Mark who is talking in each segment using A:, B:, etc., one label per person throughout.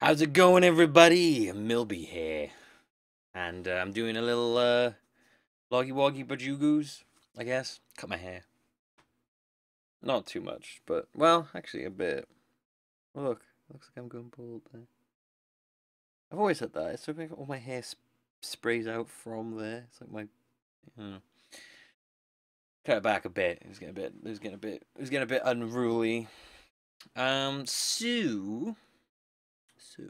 A: How's it going, everybody? Milby here, and I'm doing a little loggy woggy bajugoos, I guess. Cut my hair, not too much, but well, actually a bit. Look, looks like I'm going bald there. I've always had that. It's like all my hair sprays out from there. It's like my, cut it back a bit. It was getting a bit unruly. So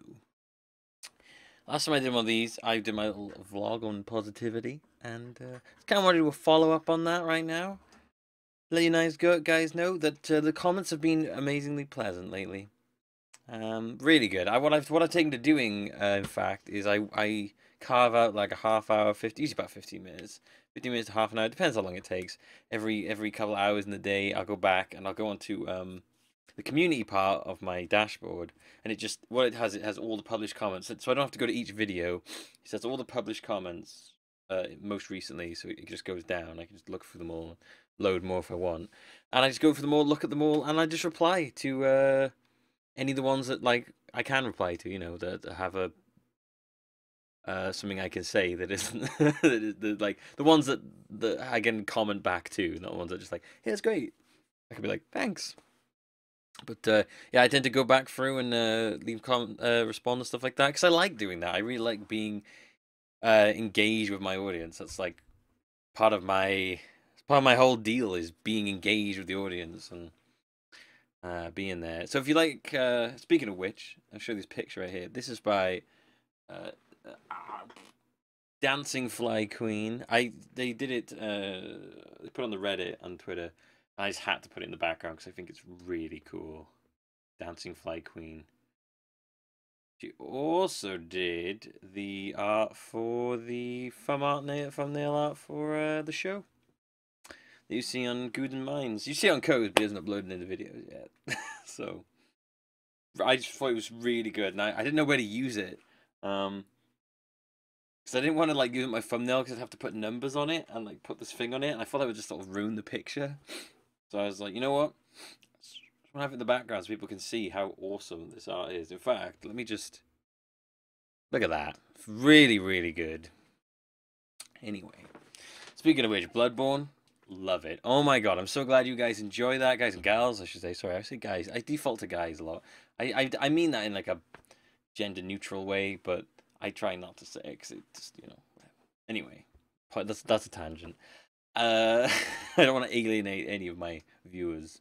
A: last time I did one of these, I did my little vlog on positivity, and I kind of wanted to do a follow up on that right now. Let you guys know that the comments have been amazingly pleasant lately. Really good. What I've taken to doing, in fact, is I carve out like a half hour, usually about 15 minutes, 15 minutes to half an hour, depends how long it takes. Every couple of hours in the day, I'll go back and I'll go onto the community part of my dashboard, and it has all the published comments, so I don't have to go to each video. It says all the published comments most recently, so it just goes down. I can just look through them all, load more if I want, and I just go through them all, look at them all, and I just reply to any of the ones that like I can reply to, that have a something I can say that isn't like the ones that I can comment back to, not the ones that just like, hey, it's great. I can be like, thanks. But yeah, I tend to go back through and leave comment, respond and stuff like that because I like doing that. I really like being engaged with my audience. That's like part of my part of my whole deal is being engaged with the audience and being there. So if you like, speaking of which, I'll show you this picture right here. This is by uh, uh, Dancing Fly Queen. They did it. They put it on the Reddit and Twitter. I just had to put it in the background because I think it's really cool. Dancing Fly Queen. She also did the art for the thumbnail art for the show that you see on Good and Minds. You see it on Codes, but it isn't uploaded in the videos yet. So I just thought it was really good, and I didn't know where to use it. Because I didn't want to like use my thumbnail because I'd have to put numbers on it and like put this thing on it, and I thought that would just sort of ruin the picture. So I was like, you know what? I just want to have it in the background so people can see how awesome this art is. In fact, let me just look at that. It's really, really good. Anyway, speaking of which, Bloodborne, love it. Oh my god, I'm so glad you guys enjoy that, guys and gals. I should say. Sorry, I say guys. I default to guys a lot. I mean that in like a gender neutral way, but I try not to say it because it just Anyway, that's a tangent. I don't want to alienate any of my viewers.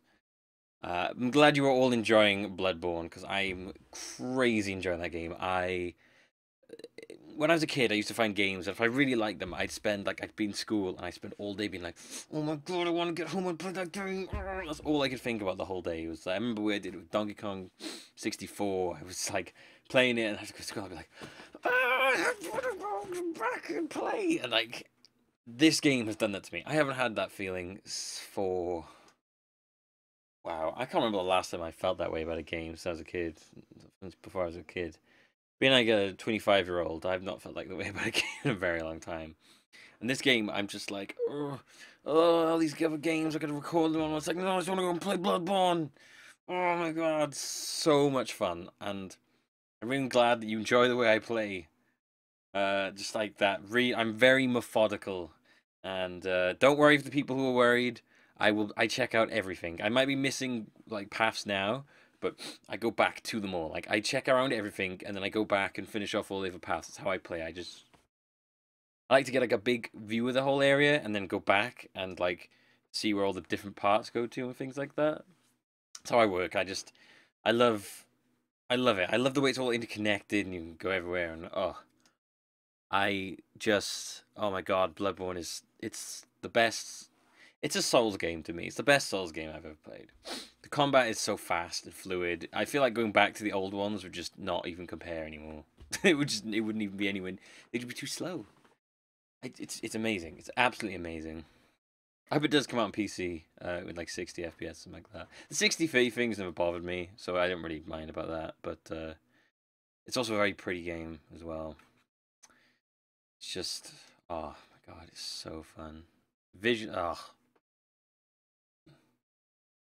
A: I'm glad you were all enjoying Bloodborne because I'm crazy enjoying that game. When I was a kid, I used to find games, and if I really liked them, I'd be in school and I spent all day being like, oh my god, I want to get home and play that game. That's all I could think about the whole day. I remember we did it with Donkey Kong 64. I was like playing it, and I had to go to school. I'd be like, I want to go back and play. And like, this game has done that to me. I haven't had that feeling for. Wow, I can't remember the last time I felt that way about a game since I was a kid. Since before I was a kid. Being like a 25-year-old, I've not felt like the way about a game in a very long time. And this game, I'm just like, all these other games, I gotta record them on. It's like, no, I just want to go and play Bloodborne. Oh my god, so much fun. And I'm really glad that you enjoy the way I play. Just like that. I'm very methodical. And don't worry for the people who are worried. I check out everything. I might be missing like paths now, but I go back to them all. Like I check around everything and then I go back and finish off all the other paths. That's how I play. I like to get like a big view of the whole area and then go back and like see where all the different parts go to and things like that. That's how I work. I love I love it. I love the way it's all interconnected and you can go everywhere and oh my god, Bloodborne it's the best. It's a Souls game to me. It's the best Souls game I've ever played. The combat is so fast and fluid. I feel like going back to the old ones would just not even compare anymore. It wouldn't even be anywhere. It'd be too slow. It's amazing. It's absolutely amazing. I hope it does come out on PC with like 60 FPS, something like that. The 60 thing's never bothered me, so I don't really mind about that. But it's also a very pretty game as well. It's just, oh my god, it's so fun.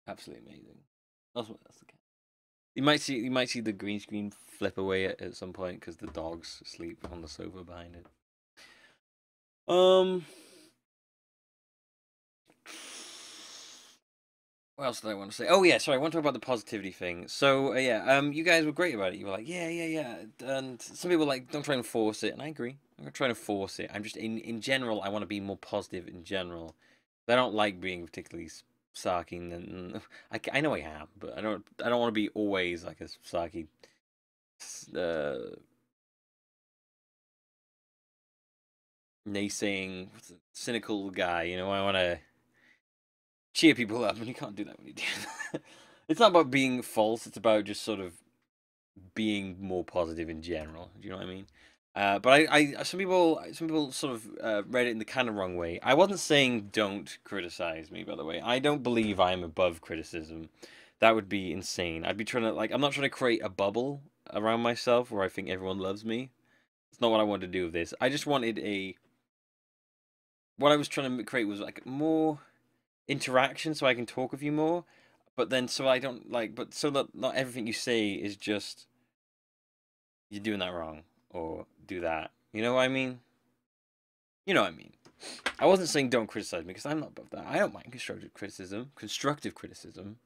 A: Absolutely amazing. That's the You might see the green screen flip away at some point because the dog's asleep on the sofa behind it. What else did I want to say? Oh yeah, sorry. I want to talk about the positivity thing. So yeah, you guys were great about it. You were like, yeah, and some people like don't try and force it, and I agree. I'm not trying to force it. I'm just in general, I want to be more positive in general. I don't like being particularly sarky, and I know I am, but I don't want to be always like a sarky, uh, naysaying, cynical guy. You know, I want to cheer people up, and you can't do that when you do that. It's not about being false. It's about just sort of being more positive in general. Do you know what I mean? But some people sort of read it in the kind of wrong way. I wasn't saying don't criticize me, by the way. I don't believe I'm above criticism. That would be insane. I'd be trying to like I'm not trying to create a bubble around myself where I think everyone loves me. It's not what I wanted to do with this. I just wanted a what I was trying to create was like more interaction so I can talk with you more. But then so I don't like but so that not everything you say is just you're doing that wrong or do that. You know what I mean? You know what I mean. I wasn't saying don't criticize me because I'm not above that. I don't mind constructive criticism. Constructive criticism.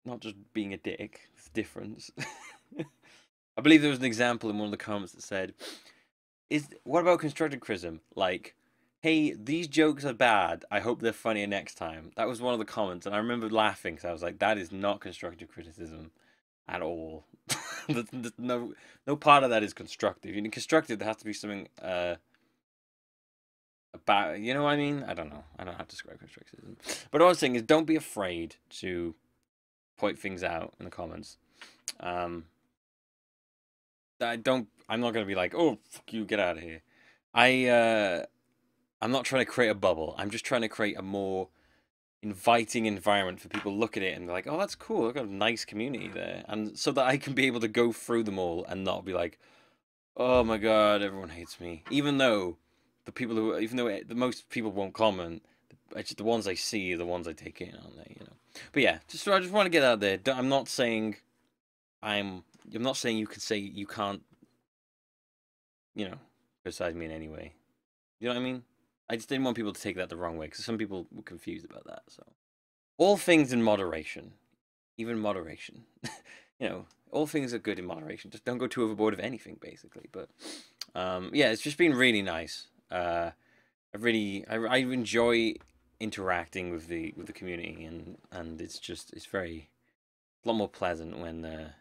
A: Not just being a dick. It's a difference. I believe there was an example in one of the comments that said, what about constructive criticism? Like, hey, these jokes are bad. I hope they're funnier next time. That was one of the comments, and I remember laughing because I was like, that is not constructive criticism at all. No part of that is constructive. You know, constructive there has to be something about you know what I mean? I don't know. I don't know how to describe constructivism. But what I was saying is don't be afraid to point things out in the comments. I'm not gonna be like, oh fuck you, get out of here. I'm not trying to create a bubble. I'm just trying to create a more inviting environment for people to look at it and be like, oh, that's cool. I've got a nice community there. And so that I can be able to go through them all and not be like, oh my god, everyone hates me. Even though the most people won't comment, just the ones I see are the ones I take in, aren't they? You know. But yeah, I just want to get out there. I'm not saying I'm not saying you could say you can't, you know, criticize me in any way. You know what I mean? I just didn't want people to take that the wrong way because some people were confused about that. So all things in moderation, even moderation. You know, all things are good in moderation. Just don't go too overboard of anything, basically. But yeah, it's just been really nice. I enjoy interacting with the community, and it's a lot more pleasant when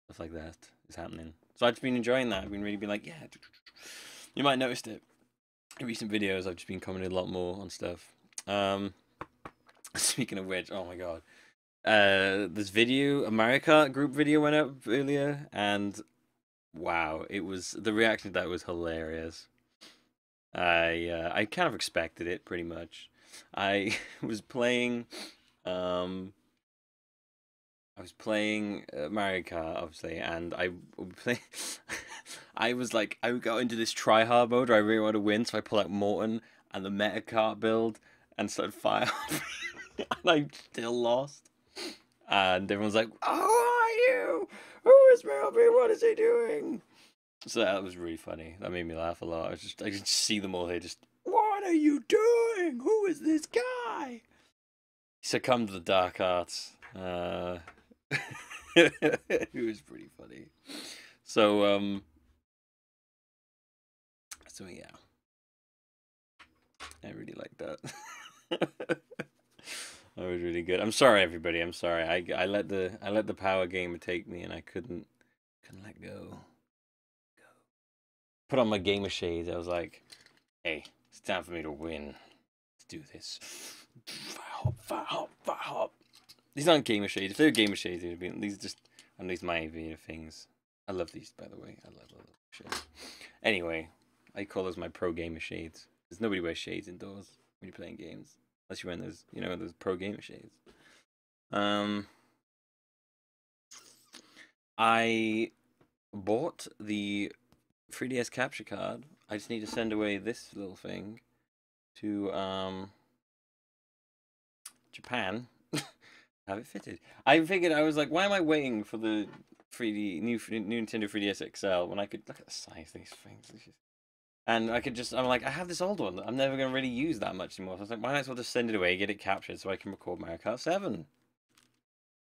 A: stuff like that is happening. So I've just been enjoying that. I've been really being like, yeah. You might noticed it in recent videos. I've just been commenting a lot more on stuff. Speaking of which, oh my god. This video, a Mario Kart group video went up earlier, and wow, the reaction to that was hilarious. I kind of expected it pretty much. I was playing, um, Mario Kart obviously, and I would play. I was like, I got into this try hard mode where I really want to win, so I pull out Morton and the meta kart build and started fire, and I still lost. And everyone's like, "Oh, who are you? Who is Millbeeful? What is he doing?" So that was really funny. That made me laugh a lot. I could see them all here just, "What are you doing? Who is this guy?" He succumbed to the dark arts. It was pretty funny. So so yeah, I really like that. That was really good. I'm sorry, everybody. I'm sorry. I let the power game take me, and I couldn't let go. Put on my gamer shades. I was like, hey, it's time for me to win. Let's do this. Fire hop, fire hop, fire hop. These aren't gamer shades. If they were gamer shades, they'd be these just and these my video things. I love these, by the way. I love shades. Anyway, I call those my pro gamer shades. Because nobody wears shades indoors when you're playing games. Unless you're wearing those, those pro gamer shades. I bought the 3DS capture card. I just need to send away this little thing to Japan. have it fitted. I figured, I was like, why am I waiting for the 3D new Nintendo 3DS XL when I could look at the size of these things? And I could just, I'm like, I have this old one that I'm never gonna really use that much anymore. So I was like, why not as well just send it away, get it captured, so I can record Mario Kart 7.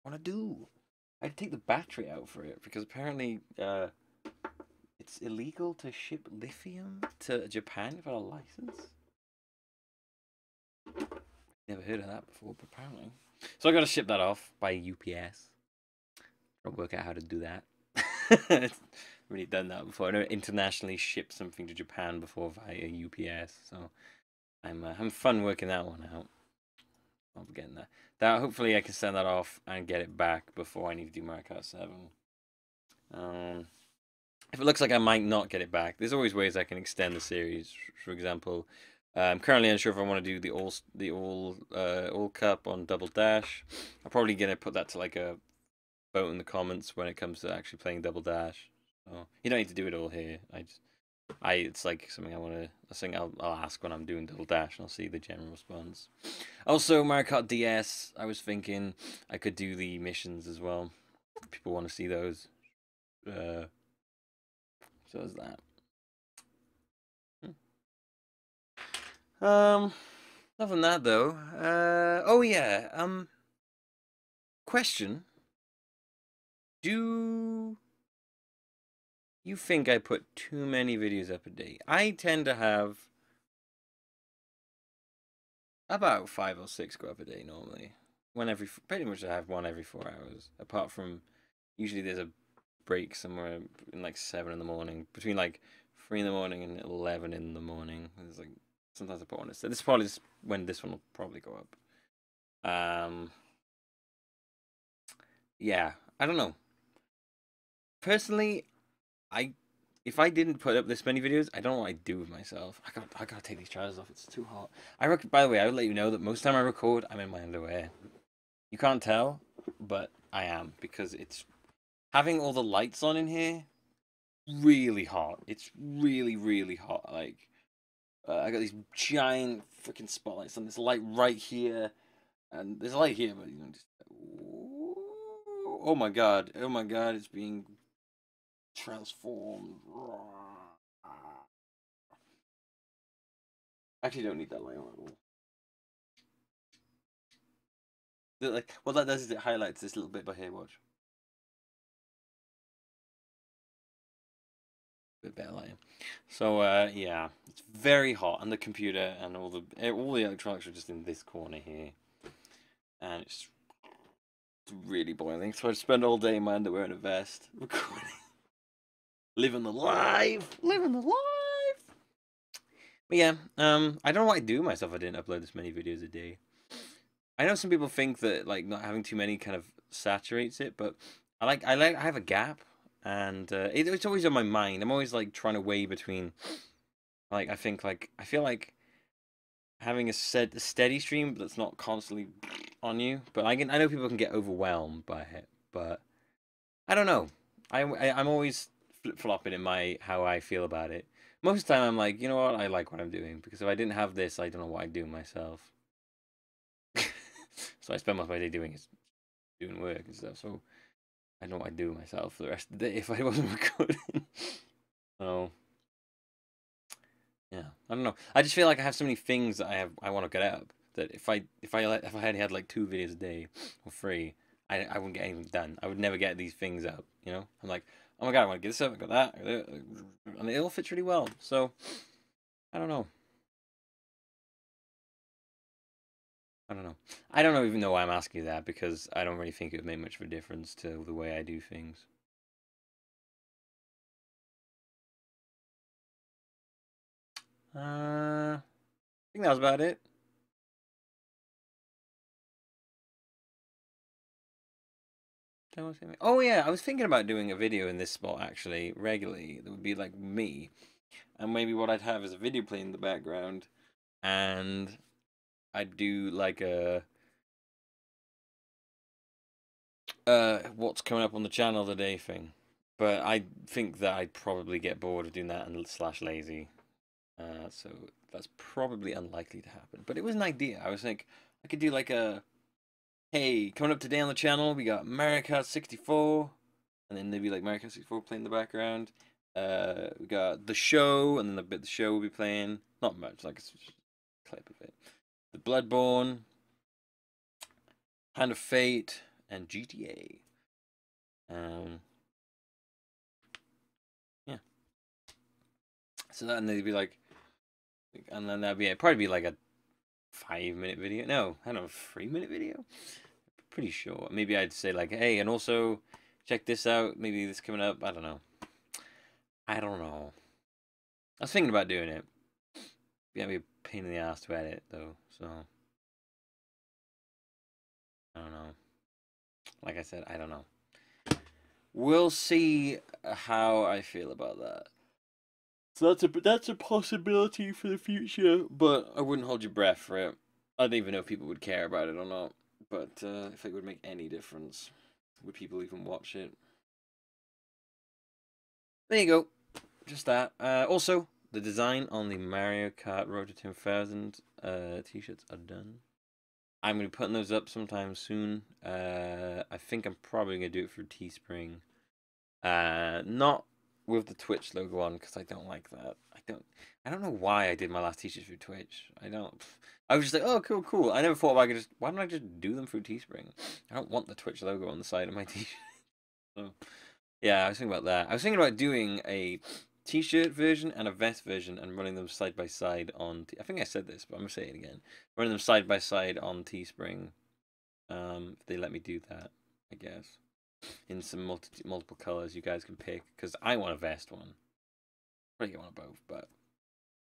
A: What I do? I'd take the battery out for it because apparently it's illegal to ship lithium to Japan without a license. Never heard of that before, but apparently. So I got to ship that off by UPS. I'll work out how to do that. I've really done that before. I never internationally shipped something to Japan before via UPS, so I'm having fun working that one out. I'll be getting that. Hopefully I can send that off and get it back before I need to do Mario Kart 7. If it looks like I might not get it back, there's always ways I can extend the series. For example, I'm currently unsure if I want to do the all cup on Double Dash. I'm probably gonna put that to like a vote in the comments when it comes to actually playing Double Dash. So you don't need to do it all here. It's like something I'll ask when I'm doing Double Dash, and I'll see the general response. Also, Mario Kart DS. I was thinking I could do the missions as well. If people want to see those. So is that. Other than that though, oh yeah, question. Do you think I put too many videos up a day? I tend to have about 5 or 6 go up a day normally. Pretty much I have one every 4 hours. Apart from, usually there's a break somewhere in like 7 in the morning, between like 3 in the morning and 11 in the morning. There's like, sometimes I put one. This is probably just when this one will probably go up. Yeah, I don't know. Personally, if I didn't put up this many videos, I don't know what I'd do with myself. I gotta take these trousers off. It's too hot. By the way, I would let you know that most time I record, I'm in my underwear. You can't tell, but I am, because it's having all the lights on in here. Really hot. It's really, really hot. Like, I got these giant freaking spotlights on. This light right here, and there's a light here, but you know, just oh my god, oh my god, it's being transformed. Actually, don't need that light on at all. Like, what that does is it highlights this little bit by here. Watch. Bit better lighting. So yeah, it's very hot, and the computer and all the electronics are just in this corner here, and it's really boiling. So I spend all day in my underwear and a vest recording, living the life, living the life. But yeah, I don't know what I'd do myself if I didn't upload this many videos a day. I know some people think that like not having too many kind of saturates it, but I have a gap, and it's always on my mind. I'm always like trying to weigh between, like, I feel like having a steady stream that's not constantly on you, but I know people can get overwhelmed by it, but I don't know. I'm always flip flopping in my how I feel about it. Most of the time I'm like, you know what, I like what I'm doing, because if I didn't have this, I don't know what I'd do myself. So I spend most of my day doing work and stuff. So I know what I'd do myself for the rest of the day if I wasn't recording. So yeah, I don't know. I just feel like I have so many things that I want to get up, that if I had like 2 videos a day or 3, I wouldn't get anything done. I would never get these things up. You know, I'm like, oh my god, I want to get this up, I got that, and it all fits really well. So I don't know. I don't know. I don't know even know why I'm asking you that, because I don't really think it would make much of a difference to the way I do things. I think that was about it. Oh yeah, I was thinking about doing a video in this spot actually regularly. That would be like me, and maybe what I'd have is a video playing in the background, and I'd do like a what's coming up on the channel today thing. But I think that I'd probably get bored of doing that and slash lazy. So that's probably unlikely to happen. But it was an idea. I was like, I could do like a Hey, coming up today on the channel, we got Mario Kart 64, and then maybe like Mario Kart 64 playing in the background. We got the show, and then the bit of the show will be playing. Not much, like it's just a clip of it. The Bloodborne, Hand of Fate, and GTA. Yeah. So that, and they'd be like, and then that'd be it'd probably be like a 5-minute video. No, I don't know, 3-minute video. Pretty sure. Maybe I'd say like, hey, and also check this out. Maybe this coming up. I don't know. I don't know. I was thinking about doing it. It's gonna be a pain in the ass to edit though, so I don't know. Like I said, I don't know. We'll see how I feel about that. So that's a possibility for the future, but I wouldn't hold your breath for it. I don't even know if people would care about it or not, but if it would make any difference, would people even watch it? There you go. Just that. Also, the design on the Mario Kart Road to 10,000 t-shirts are done. I'm going to be putting those up sometime soon. I think I'm probably going to do it for Teespring. Not with the Twitch logo on, because I don't like that. I don't know why I did my last t-shirts through Twitch. I was just like, oh, cool, cool. I never thought I could just, why don't I just do them through Teespring? I don't want the Twitch logo on the side of my t-shirt. So, yeah, I was thinking about that. I was thinking about doing a t-shirt version and a vest version and running them side by side on. I think I said this, but I'm gonna say it again. Running them side by side on Teespring. If they let me do that, I guess. In some multiple colors, you guys can pick. Because I want a vest one. Probably get one of both, but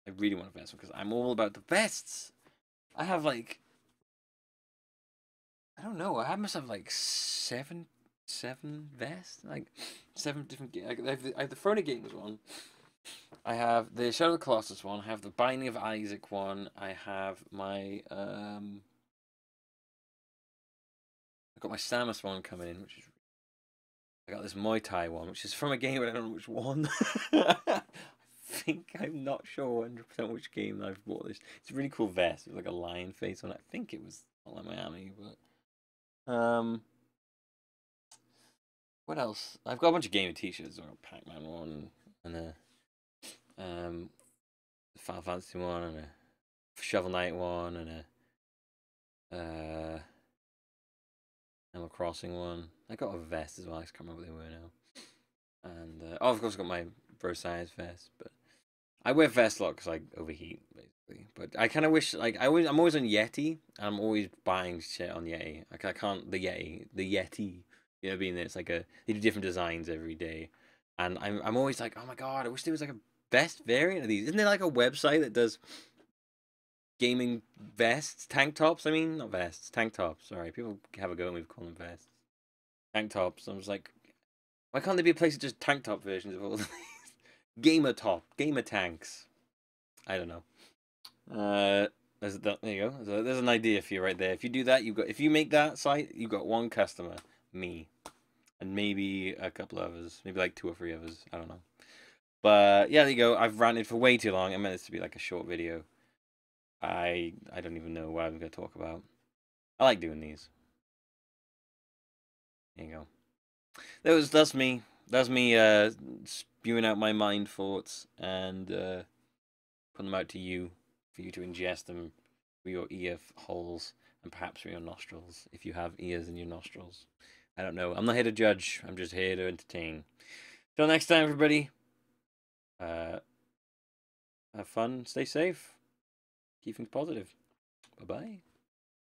A: I really want a vest one because I'm all about the vests. I have like, I don't know. I must have like seven vests, like 7 different. I have the Throne of Games one. I have the Shadow of the Colossus one. I have the Binding of Isaac one. I have my I got my Samus one coming in, which is I got this Muay Thai one, which is from a game, but I don't know which one. I think I'm not sure 100% which game I've bought this. It's a really cool vest with like a lion face on it. I think it was Hotline Miami, but what else? I've got a bunch of gaming t-shirts. I've got a Pac-Man one and a Final Fantasy one and a Shovel Knight one and a Animal Crossing one. I got a vest as well. I just can't remember what they were now. And oh, of course, I got my Bro Science vest. But I wear vests a lot because I overheat basically. But I kind of wish like I'm always on Yeti. I'm always buying shit on Yeti. Like I can't the Yeti. You know, being there, it's like they do different designs every day, and I'm always like, oh my god, I wish there was like a vest variant of these. Isn't there like a website that does gaming vests, tank tops? I mean, not vests, tank tops. Sorry, people have a go at me for calling them vests. Tank tops. I was like, why can't there be a place that just tank top versions of all these? Gamer tanks. I don't know. There you go. There's an idea for you right there. If you do that, if you make that site, you've got one customer, me, and maybe a couple others, maybe like 2 or 3 others. I don't know. But yeah, there you go. I've ranted for way too long. I meant this to be like a short video. I don't even know what I'm going to talk about. I like doing these. There you go. That's me. That's me spewing out my mind thoughts and putting them out to you for you to ingest them through your ear holes and perhaps through your nostrils if you have ears in your nostrils. I don't know. I'm not here to judge. I'm just here to entertain. Till next time, everybody. Have fun. Stay safe. Keep things positive. Bye bye.